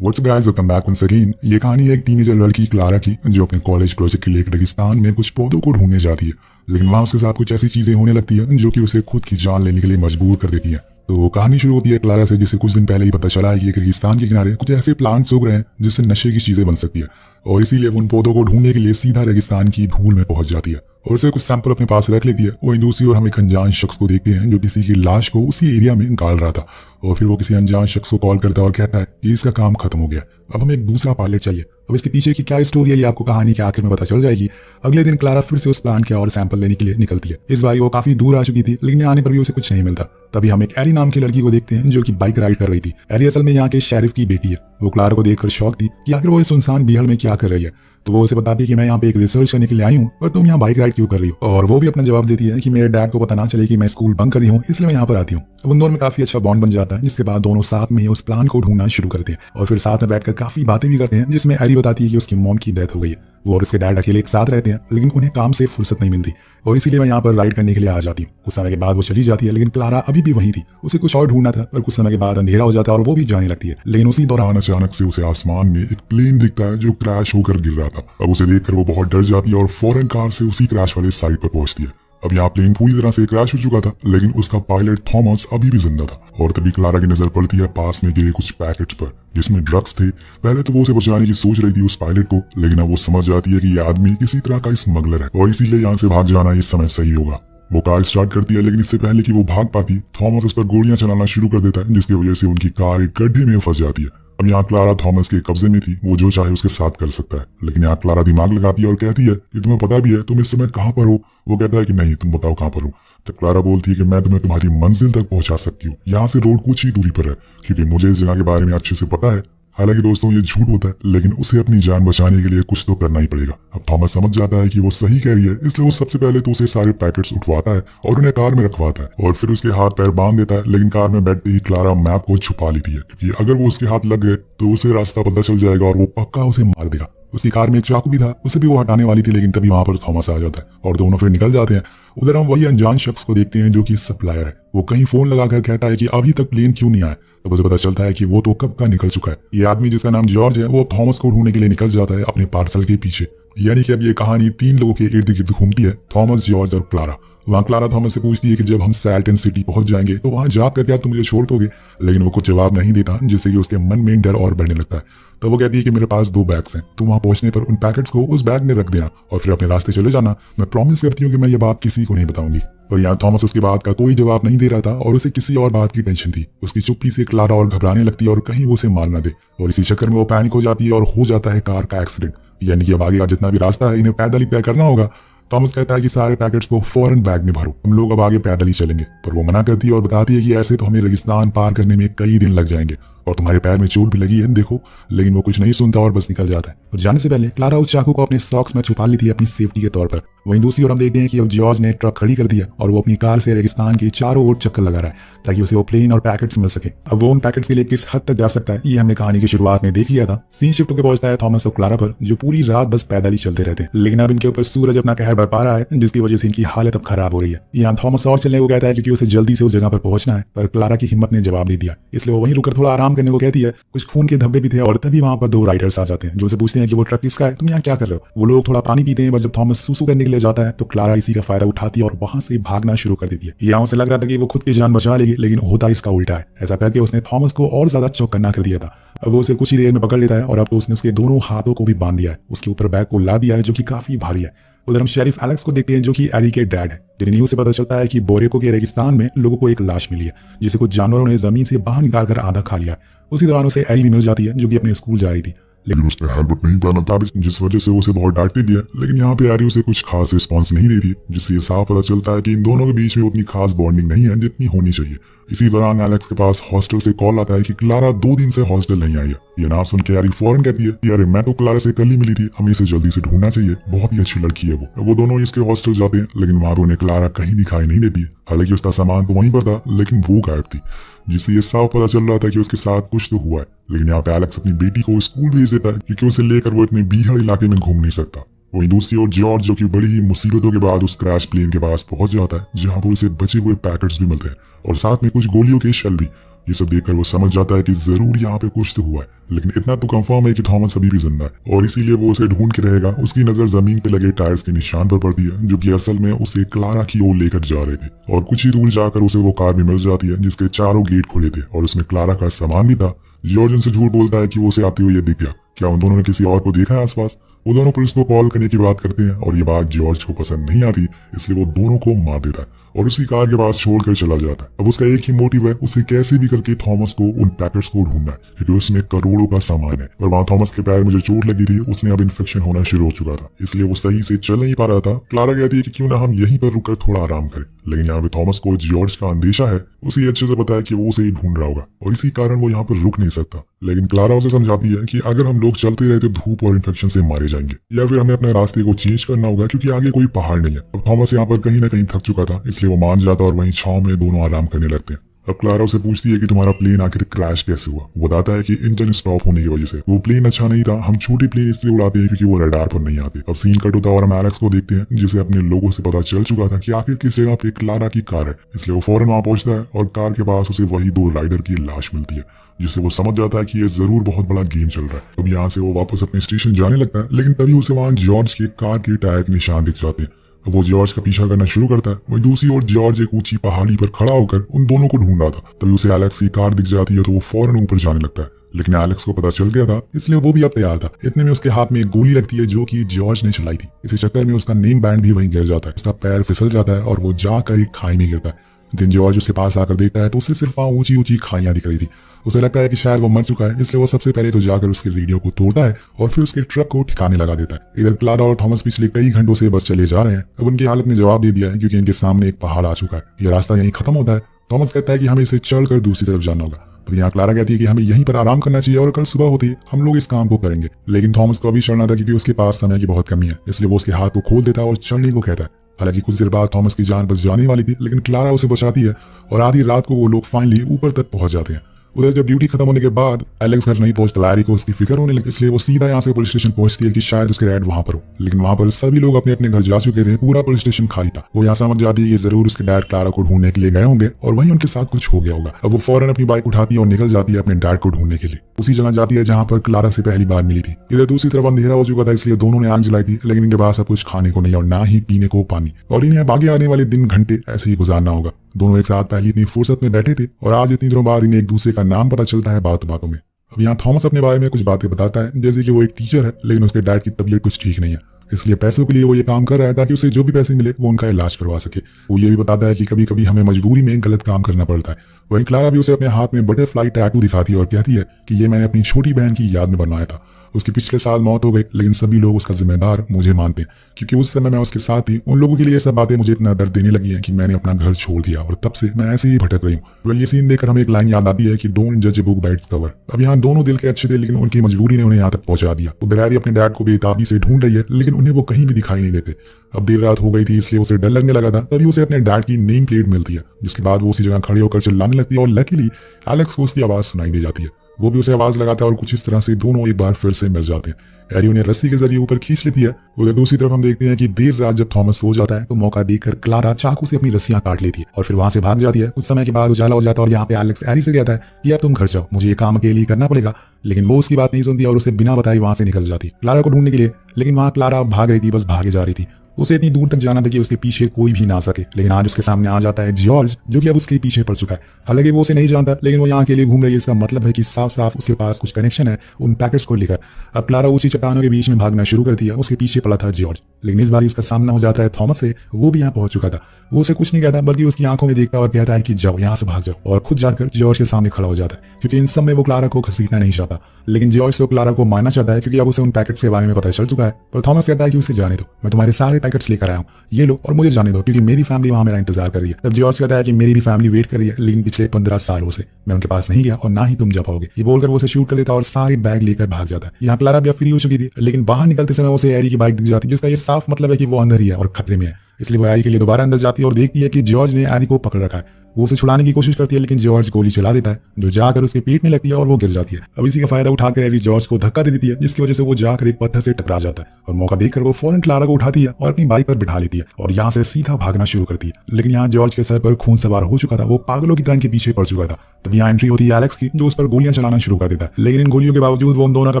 What's guys, welcome back once again. ये कहानी है एक टीनेजर लड़की क्लारा की जो अपने कॉलेज प्रोजेक्ट के लिए एक रेगिस्तान में कुछ पौधों को ढूंढने जाती है, लेकिन वहाँ उसके साथ कुछ ऐसी चीजें होने लगती है जो कि उसे खुद की जान लेने के लिए मजबूर कर देती है। तो कहानी शुरू होती है क्लारा से, जिसे कुछ दिन पहले ही पता चला है कि एक रेगिस्तान के किनारे कुछ ऐसे प्लांट्स उग रहे हैं जिससे नशे की चीजें बन सकती है, और इसीलिए वो उन पौधों को ढूंढने के लिए सीधा रेगिस्तान की धूल में पहुंच जाती है और उसे कुछ सैंपल अपने पास रख लेती है। वहीं दूसरी ओर हम एक अनजान शख्स को देखते हैं जो किसी की लाश को उसी एरिया में निकाल रहा था, और फिर वो किसी अनजान शख्स को कॉल करता है और कहता है कि इसका काम खत्म हो गया, अब हमें एक दूसरा पायलट चाहिए। अब इसके पीछे की क्या स्टोरी है ये आपको कहानी के आखिर में पता चल जाएगी। अगले दिन क्लारा फिर से उस प्लांट के और सैंपल लेने के लिए निकलती है। इस बार वो काफी दूर आ चुकी थी, लेकिन आने पर भी उसे कुछ नहीं मिलता। तभी हम एक एरी नाम की लड़की को देखते हैं जो कि बाइक राइड कर रही थी। एरी असल में यहाँ के शेरिफ की बेटी है। वो क्लारा को देखकर शौक थी कि आखिर वो इस सुनसान बिहड़ में क्या कर रही है। तो वो उसे बताती है कि मैं यहाँ पे एक रिसर्च करने के लिए आई हूँ, पर तुम यहाँ बाइक राइड क्यों कर रही हो। और वो भी अपना जवाब देती है कि मेरे डैड को पता ना चले कि मैं स्कूल बंक कर रही हूँ, इसलिए मैं यहाँ पर आती हूँ। अब उन दोनों में काफी अच्छा बॉन्ड बन जाता है, जिसके बाद दोनों साथ में उस प्लान को ढूंढना शुरू करते हैं और फिर साथ में बैठकर काफी बातें भी करते हैं, जिसमें एरी बताती है कि उसकी मॉम की डेथ हो गई है। वो और उसके डैड अकेले एक साथ रहते हैं, लेकिन उन्हें काम से फुर्सत नहीं मिलती और इसीलिए मैं यहाँ पर राइड करने के लिए आ जाती हूँ। कुछ समय के बाद वो चली जाती है, लेकिन क्लारा अभी भी वहीं थी। उसे कुछ और ढूंढना था, पर कुछ समय के बाद अंधेरा हो जाता है और वो भी जाने लगती है। लेकिन उसी दौरान अचानक से उसे आसमान में एक प्लेन दिखता है जो क्रैश होकर गिर रहा था। अब उसे देखकर वो बहुत डर जाती है और फौरन कार से उसी क्रैश वाले साइड पर पहुंचती है। अब यहाँ प्लेन पूरी तरह से क्रैश हो चुका था, लेकिन उसका पायलट थॉमस अभी भी जिंदा था। और तभी क्लारा की नजर पड़ती है पास में गिरे कुछ पैकेट्स पर जिसमें ड्रग्स थे। पहले तो वो उसे बचाने की सोच रही थी उस पायलट को, लेकिन अब वो समझ जाती है कि ये आदमी किसी तरह का स्मगलर है और इसीलिए यहाँ से भाग जाना इस समय सही होगा। वो कार स्टार्ट करती है, लेकिन इससे पहले कि वो भाग पाती, थॉमस उस पर गोलियां चलाना शुरू कर देता है, जिसकी वजह से उनकी कार एक गड्ढे में फंस जाती है। अब यहाँ क्लारा थॉमस के कब्जे में थी, वो जो चाहे उसके साथ कर सकता है। लेकिन यहाँ क्लारा दिमाग लगाती है और कहती है कि तुम्हें पता भी है तुम इस समय कहाँ पर हो। वो कहता है कि नहीं, तुम बताओ कहाँ पर हो। तो क्लारा बोलती है कि मैं तुम्हें तुम्हारी मंजिल तक पहुंचा सकती हूँ, यहाँ से रोड कुछ ही दूरी पर है, क्योंकि मुझे इस जगह के बारे में अच्छे से पता है। हालांकि दोस्तों ये झूठ होता है, लेकिन उसे अपनी जान बचाने के लिए कुछ तो करना ही पड़ेगा। अब थॉमस समझ जाता है कि वो सही कह रही है, इसलिए वो सबसे पहले तो उसे सारे पैकेट्स उठवाता है और उन्हें कार में रखवाता है और फिर उसके हाथ पैर बांध देता है। लेकिन कार में बैठते ही क्लारा मैप को छुपा लेती है, क्योंकि अगर वो उसके हाथ लग गए तो उसे रास्ता पता चल जाएगा और वो पक्का उसे मार देगा। उसकी कार में एक चाकू भी था, उसे भी वो हटाने वाली थी, लेकिन तभी वहां पर थॉमस आ जाता है और दोनों फिर निकल जाते हैं। उधर हम वही अनजान शख्स को देखते हैं जो कि सप्लायर है। वो कहीं फोन लगाकर कहता है कि अभी तक प्लेन क्यों नहीं आया। तो मुझे पता चलता है कि वो तो कब का निकल चुका है। ये आदमी जिसका नाम जॉर्ज है, वो थॉमस को ढूंढने के लिए निकल जाता है अपने पार्सल के पीछे। यानी कि अब ये कहानी तीन लोगों के इर्द गिर्द घूमती है, थॉमस, जॉर्ज और क्लारा। वहाँ क्लारा थॉमस से पूछती है कि जब हम सैल्टन सिटी पहुंच जाएंगे तो वहां जाकर क्या तुम मुझे छोड़ दोगे, लेकिन वो कुछ जवाब नहीं देता, जिससे कि उसके मन में डर और बढ़ने लगता है। तो वो कहती है कि मेरे पास 2 बैग्स हैं, तुम वहां पहुंचने पर उन पैकेट्स को उस बैग में रख देना और फिर अपने रास्ते चले जाना। मैं प्रॉमिस करती हूँ कि मैं ये बात किसी को नहीं बताऊंगी। और यहाँ थॉमस उसकी बात का कोई जवाब नहीं दे रहा था और उसे किसी और बात की टेंशन थी। उसकी चुप्पी से क्लारा और घबराने लगती है और कहीं वो उसे मार ना दे, और इसी चक्कर में वो पैनिक हो जाती है और हो जाता है कार का एक्सीडेंट। यानी कि अब आगे का जितना भी रास्ता है इन्हें पैदल ही तय करना होगा। थॉमस कहता है कि सारे पैकेट्स को फौरन बैग में भरो, हम लोग अब आगे पैदल ही चलेंगे। पर वो मना करती है और बताती है कि ऐसे तो हमें रेगिस्तान पार करने में कई दिन लग जाएंगे और तुम्हारे पैर में चोट भी लगी है, देखो। लेकिन वो कुछ नहीं सुनता और बस निकल जाता है। और जाने से पहले क्लारा उस चाकू को अपने सॉक्स में छुपा ली थी अपनी सेफ्टी के तौर पर। वहीं दूसरी ओर हम देखते हैं कि अब जॉर्ज ने ट्रक खड़ी कर दिया और वो अपनी कार से रेगिस्तान के चारों ओर चक्कर लगा रहा है ताकि उसे वो प्लेन और पैकेट्स मिल सके। अब वो उन पैकेट्स के लिए किस हद तक जा सकता है ये हमने कहानी की शुरुआत में देख लिया था। सीन शिफ्ट होकर पहुंचता है थॉमस और क्लारा पर, जो पूरी रात बस पैदल ही चलते रहते हैं। लेकिन अब इनके ऊपर सूरज अपना कहर बरपा रहा है, जिसकी वजह से इनकी हालत अब खराब हो रही है। यहाँ थॉमस और चलने को कहता है क्योंकि उसे जल्दी से उस जगह पर पहुंचना है, पर क्लारा की हिम्मत ने जवाब दे दिया, इसलिए वो वहीं रुककर थोड़ा आराम करने को कहती है। कुछ खून के धब्बे भी थे और तभी वहां पर 2 राइडर्स आ जाते हैं जो उसे पूछते हैं कि वो ट्रक किसका है, तुम यहाँ क्या कर रहे हो। वो लोग थोड़ा पानी पीते हैं, पर जब थॉमस सूसू करने के लिए जाता है तो क्लारा इसी का फायदा उठाती है और वहां से भागना शुरू कर देती है। यहाँ उसे लग रहा था कि वो खुद की जान बचा लेगी, लेकिन होता इसका उल्टा है। ऐसा करके उसने थॉमस को और ज्यादा चौकन्ना कर दिया था। अब वो उसे कुछ ही देर में पकड़ लेता है और अब तो उसने उसके दोनों हाथों को भी बांध दिया है, उसके ऊपर बैग को ला दिया है जो कि काफी भारी है। उधर हम शेरिफ एलेक्स को देखते हैं जो कि एरी के डैड है। जिन्हें न्यूज से पता चलता है कि बोरेको के रेगिस्तान में लोगों को एक लाश मिली है, जिसे कुछ जानवरों ने जमीन से बाहर निकालकर आधा खा लिया। उसी दौरान उसे एरी भी मिल जाती है जो कि अपने स्कूल जा रही थी, लेकिन उसने हेलमेट नहीं पहना था, जिस वजह से उसे बहुत डांटती भी है। लेकिन यहाँ पे एरी उसे कुछ खास रिस्पांस नहीं देती, जिससे ये साफ पता चलता है कि इन दोनों के बीच में उतनी खास बॉन्डिंग नहीं है जितनी होनी चाहिए। इसी दौरान एलेक्स के पास हॉस्टल से कॉल आता है कि क्लारा 2 दिन से हॉस्टल नहीं आई है। ये नाम सुन के एरी फौरन कहती है कि अरे मैं तो क्लारा से कल ही मिली थी, हमें इसे जल्दी से ढूंढना चाहिए, बहुत ही अच्छी लड़की है वो। दोनों इसके हॉस्टल जाते हैं, लेकिन वहां पर उन्हें क्लारा कहीं दिखाई नहीं देती। हालांकि उसका सामान तो वहीं पर था, लेकिन वो गायब थी, जिससे ये साफ पता चल रहा था कि उसके साथ कुछ तो हुआ है। लेकिन यहाँ पे एलेक्स अपनी बेटी को स्कूल भेज देता है, क्योंकि उसे लेकर वो इतने बीहड़ इलाके में घूम नहीं सकता। वहीं दूसरी ओर जॉर्ज, जो कि बड़ी ही मुसीबतों के बाद उस क्रैश प्लेन के पास पहुंच जाता है, जहां पर उसे बचे हुए पैकेट्स भी मिलते हैं और साथ में कुछ गोलियों के शेल भी। ये सब देखकर वो समझ जाता है कि जरूर यहाँ पे कुछ तो हुआ है, लेकिन इतना तो कंफर्म है कि थॉमस अभी भी जिंदा है और इसीलिए वो उसे ढूंढ के रहेगा। उसकी नजर जमीन पे लगे टायर्स के निशान पर पड़ती है, जो कि असल में उसे क्लारा की ओर लेकर जा रहे थे। और कुछ ही दूर जाकर उसे वो कार भी मिल जाती है जिसके चारों गेट खुले थे और उसमें क्लारा का सामान भी था। जॉर्ज उनसे झूठ बोलता है कि वो उसे आते हुए दिख गया। क्या उन दोनों ने किसी और को देखा है आसपास? वो दोनों पुलिस को कॉल करने की बात करते हैं और ये बात जॉर्ज को पसंद नहीं आती, इसलिए वो दोनों को मार देता है और उसकी कार के पास छोड़कर चला जाता है। अब उसका एक ही मोटिव है, उसे कैसे भी करके थॉमस को उन पैकेट्स को ढूंढना है, क्योंकि उसमें करोड़ों का सामान है। और वहाँ थॉमस के पैर में जो चोट लगी थी उसने अब इन्फेक्शन होना शुरू हो चुका था, इसलिए वो सही से चल नहीं पा रहा था। क्लारा कहती है कि क्यों ना हम यहीं पर रुककर थोड़ा आराम करें, लेकिन यहाँ पे थॉमस को जॉर्ज का अंदेशा है। उसे अच्छे से पता है कि वो उसे ही ढूंढ रहा होगा और इसी कारण वो यहाँ पर रुक नहीं सकता। लेकिन क्लारा उसे समझाती है कि अगर हम लोग चलते रहे तो धूप और इन्फेक्शन से मारे जाएंगे, या फिर हमें अपने रास्ते को चेंज करना होगा क्योंकि आगे कोई पहाड़ नहीं है। अब थॉमस यहाँ पर कहीं ना कहीं थक चुका था, इसलिए वो मान जाता और वहीं छांव में दोनों आराम करने लगते हैं। अब क्लारा उसे पूछती है कि तुम्हारा प्लेन आखिर क्रैश कैसे हुआ। वो बताता है कि इंजन स्टॉप होने की वजह से। वो प्लेन अच्छा नहीं था, हम छोटे प्लेन इसलिए उड़ाते हैं क्योंकि वो रडार पर नहीं आते। अब सीन कट होता है और हम एलेक्स को देखते हैं, जिसे अपने लोगों से पता चल चुका था कि आखिर किस जगह पे क्लारा की कार है, इसलिए वो फौरन वहां पहुंचता है और कार के पास उसे वही 2 राइडर की लाश मिलती है, जिससे वो समझ जाता है कि ये जरूर बहुत बड़ा गेम चल रहा है। अब यहाँ से वो वापस अपने स्टेशन जाने लगता है, लेकिन तभी उसे वहां जॉर्ज के कार के टायर के निशान दिख जाते हैं। अब वो जॉर्ज का पीछा करना शुरू करता है। वहीं दूसरी ओर जॉर्ज एक ऊंची पहाड़ी पर खड़ा होकर उन दोनों को ढूंढ रहा था। तभी उसे एलेक्स की कार दिख जाती है तो वो फौरन ऊपर जाने लगता है, लेकिन एलेक्स को पता चल गया था, इसलिए वो भी अब तैयार था। इतने में उसके हाथ में एक गोली लगती है जो कि जॉर्ज ने चलाई थी। इसी चक्कर में उसका नेम बैंड भी वहीं गिर जाता है, उसका पैर फिसल जाता है और वो जाकर एक खाई में गिरता है। लेकिन जॉर्ज उसके पास आकर देखता है तो उसे सिर्फ वहां ऊंची ऊंची खाइयां दिख रही थी। उसे लगता है कि शायद वो मर चुका है, इसलिए वो सबसे पहले तो जाकर उसके रेडियो को तोड़ता है और फिर उसके ट्रक को ठिकाने लगा देता है। इधर क्लारा और थॉमस पिछले कई घंटों से बस चले जा रहे हैं। अब उनकी हालत ने जवाब दे दिया है, क्योंकि इनके सामने एक पहाड़ आ चुका है। यह रास्ता यहीं खत्म होता है। थॉमस कहता है कि हमें इसे चढ़कर दूसरी तरफ जाना होगा। तो यहाँ क्लारा कहती है कि हमें यहीं पर आराम करना चाहिए और कल सुबह होते ही हम लोग इस काम को करेंगे। लेकिन थॉमस को अभी चढ़ना था क्योंकि उसके पास समय की बहुत कमी है, इसलिए वो उसके हाथ को खोल देता है और चढ़ने को कहता है। हालांकि कुछ देर बाद थॉमस की जान बच जाने वाली थी, लेकिन क्लारा उसे बचाती है और आधी रात को वो लोग फाइनली ऊपर तक पहुंच जाते हैं। उधर जब ड्यूटी खत्म होने के बाद एलेक्स घर नहीं पहुंचता, लैरी को उसकी फिक्र होने लगी, इसलिए वो सीधा यहाँ से पुलिस स्टेशन पहुंचती है कि शायद उसके डैड वहां पर हो। लेकिन वहां पर सभी लोग अपने अपने घर जा चुके थे, पूरा पुलिस स्टेशन खाली था। वो यहाँ समझ जाती है कि जरूर उसके डैड क्लारा को ढूंढने के लिए गए होंगे और वहीं उनके साथ कुछ हो गया होगा। अब वो फौरन अपनी बाइक उठाती है और निकल जाती है अपने डैड को ढूंढने के लिए। उसी जगह जाती है जहाँ पर क्लारा से पहली बार मिली थी। इधर दूसरी तरफ अंधेरा हो चुका था, इसलिए दोनों ने आग जलाई थी, लेकिन इनके पास अब कुछ खाने को नहीं और ना ही पीने को पानी, और इन्हें अब आगे आने वाले दिन घंटे ऐसे ही गुजारना होगा। दोनों एक साथ पहले इतनी फुर्सत में बैठे थे और आज इतनी दिनों बाद इन्हें एक दूसरे का नाम पता चलता है बातों बातों में। अब यहाँ थॉमस अपने बारे में कुछ बातें बताता है, जैसे कि वो एक टीचर है लेकिन उसके डैड की तबीयत कुछ ठीक नहीं है, इसलिए पैसों के लिए वो ये काम कर रहा है ताकि उसे जो भी पैसे मिले वो उनका इलाज करवा सके। वो ये भी बताता है कि कभी कभी हमें मजबूरी में गलत काम करना पड़ता है। वहीं क्लारा भी उसे अपने हाथ में बटरफ्लाई टैटू दिखाती है और कहती है कि ये मैंने अपनी छोटी बहन की याद में बनवाया था। उसकी पिछले साल मौत हो गई, लेकिन सभी लोग उसका जिम्मेदार मुझे मानते हैं, क्योंकि उस समय मैं उसके साथ थी। उन लोगों के लिए ये सब बातें मुझे इतना दर्द देने लगी हैं कि मैंने अपना घर छोड़ दिया और तब से मैं ऐसे ही भटक रही हूँ। वेल, ये सीन देखकर हमें एक लाइन याद आती है कि डोंट जज a book by its cover. अब यहाँ दोनों दिल के अच्छे थे, लेकिन उनकी मजबूरी ने उन्हें यहाँ तक पहुंचा दिया। उधर हैरी अपने डैड को बेताबी से ढूंढ रही है, लेकिन उन्हें वो कहीं भी दिखाई नहीं देते। अब देर रात हो गई थी, इसलिए उसे डर लगने लगा था। तभी उसे अपने डैड की नेम प्लेट मिलती है, जिसके बाद वो उसी जगह खड़े होकर चिल्लाने लगती है और लकीली एलेक्स को उसकी आवाज सुनाई दे जाती है। वो भी उसे आवाज लगाता है और कुछ इस तरह से दोनों एक बार फिर से मिल जाते हैं। हैरी उन्हें रस्सी के जरिए ऊपर खींच लेती है। उधर दूसरी तरफ हम देखते हैं कि देर रात जब थॉमस सो जाता है तो मौका देखकर क्लारा चाकू से अपनी रस्सियां काट लेती है और फिर वहां से भाग जाती है। कुछ समय के बाद उजाला हो जाता है और यहाँ पे एलेक्स हैरी से कहता है कि अब तुम घर जाओ, मुझे ये काम अकेले ही करना पड़ेगा। लेकिन वो उसकी बात नहीं सुनती और उसे बिना बताए वहां से निकल जाती क्लारा को ढूंढने के लिए। लेकिन वहां क्लारा भाग रही थी, बस भागे जा रही थी। उसे इतनी दूर तक जाना था कि उसके पीछे कोई भी ना सके। लेकिन आज उसके सामने आ जाता है जॉर्ज, जो कि अब उसके पीछे पड़ चुका है। हालांकि वो उसे नहीं जानता, लेकिन वो यहाँ के लिए घूम रही है। इसका मतलब है कि साफ साफ उसके पास कुछ कनेक्शन है उन पैकेट्स को लेकर। अब क्लारा ऊंची चट्टानों के बीच में भागना शुरू करती है। उसके पीछे पड़ा था जॉर्ज, लेकिन इस बार उसका सामना हो जाता है थॉमस से। वो भी यहाँ पहुंच चुका था। वो उसे कुछ नहीं कहता, बल्कि उसकी आंखों में देखता और कहता है कि जाओ यहाँ से भाग जाओ, और खुद जाकर जॉर्ज के सामने खड़ा हो जाता है, क्योंकि इन सब में वो क्लारा को घसीटना नहीं चाहता। लेकिन जॉर्ज तो क्लारा को मारना चाहता है, क्योंकि अब उसे उन पैकेट्स के बारे में पता चल चुका है। पर थॉमस कहता है कि उसे जाने दो, मैं तुम्हारे सारे पैकेट्स लेकर आया हूँ, ये लो और मुझे जाने दो, क्योंकि मेरी फैमिली वहां मेरा इंतजार कर रही है। तब जॉर्ज कहता है कि मेरी भी फैमिली वेट कर रही है, लेकिन पिछले 15 सालों से मैं उनके पास नहीं गया और ना ही तुम जा पाओगे। ये बोलकर वो उसे शूट कर देता और सारी बैग लेकर भाग जाता है। यहाँ क्लारा भी फ्री हो चुकी थी, लेकिन बाहर निकलते समय उसे हैरी की बाइक दिख जाती है, जिसका ये साफ मतलब है कि वो अंदर ही है और खतरे में है। इसलिए वो हैरी के लिए दोबारा अंदर जाती है और देखती है कि जॉर्ज ने हैरी को पकड़ रखा है। वो उसे छुड़ाने की कोशिश करती है, लेकिन जॉर्ज गोली चला देता है जो जाकर उसके पेट में लगती है और वो गिर जाती है। अब इसी का फायदा उठाकर एली जॉर्ज को धक्का दे देती है, जिसकी वजह से वो जाकर एक पत्थर से टकरा जाता है और मौका देखकर वो फौरन क्लारा को उठाती है और अपनी बाइक पर बिठा लेती है और यहाँ से सीधा भागना शुरू करती है। लेकिन यहाँ जॉर्ज के सर पर खून सवार हो चुका था, वो पागलों की तरह के पीछे पड़ चुका था। तब यहाँ एंट्री होती है एलेक्स की, जो उस पर गोलियां चलाना शुरू कर देता है। लेकिन इन गोलियों के बावजूद वो उन दोनों का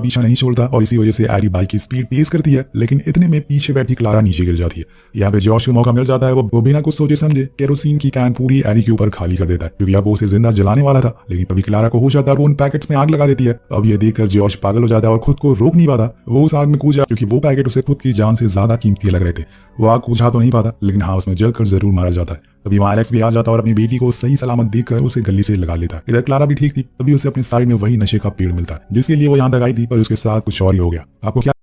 पीछा नहीं छोड़ता और इसी वजह से एली बाइक की स्पीड तेज करती है। लेकिन इतने में पीछे बैठी क्लारा नीचे गिर जाती है। यहाँ पे जॉर्ज को मौका मिल जाता है, वो बिना कुछ सोचे समझे केरोसिन की कैन पूरी एली के ऊपर खाली कर देता है, क्योंकि अब वो उसे जिंदा जलाने वाला था। लेकिन तभी क्लारा को होश आता है और वो उन पैकेट्स में आग लगा देती है। अब ये देखकर जॉर्ज पागल हो जाता है और खुद को रोक नहीं पाता। वो उस आग में कूद जाता क्योंकि वो पैकेट उसे खुद की जान से ज्यादा कीमती लग रहे थे। वो आग बुझा तो नहीं पाता, लेकिन हाँ उसमें जलकर जरूर मारा जाता है। तभी वहाँ एलेक्स भी आ जाता है और अपनी बेटी को सही सलामत देखकर उसे गली से लगा लेता है। इधर क्लारा भी ठीक थी, तभी उसे अपने साइड में वही नशे का पेड़ मिलता है जिसके लिए वो यहाँ तक आई थी, पर उसके साथ कुछ और ही हो गया। आपको क्या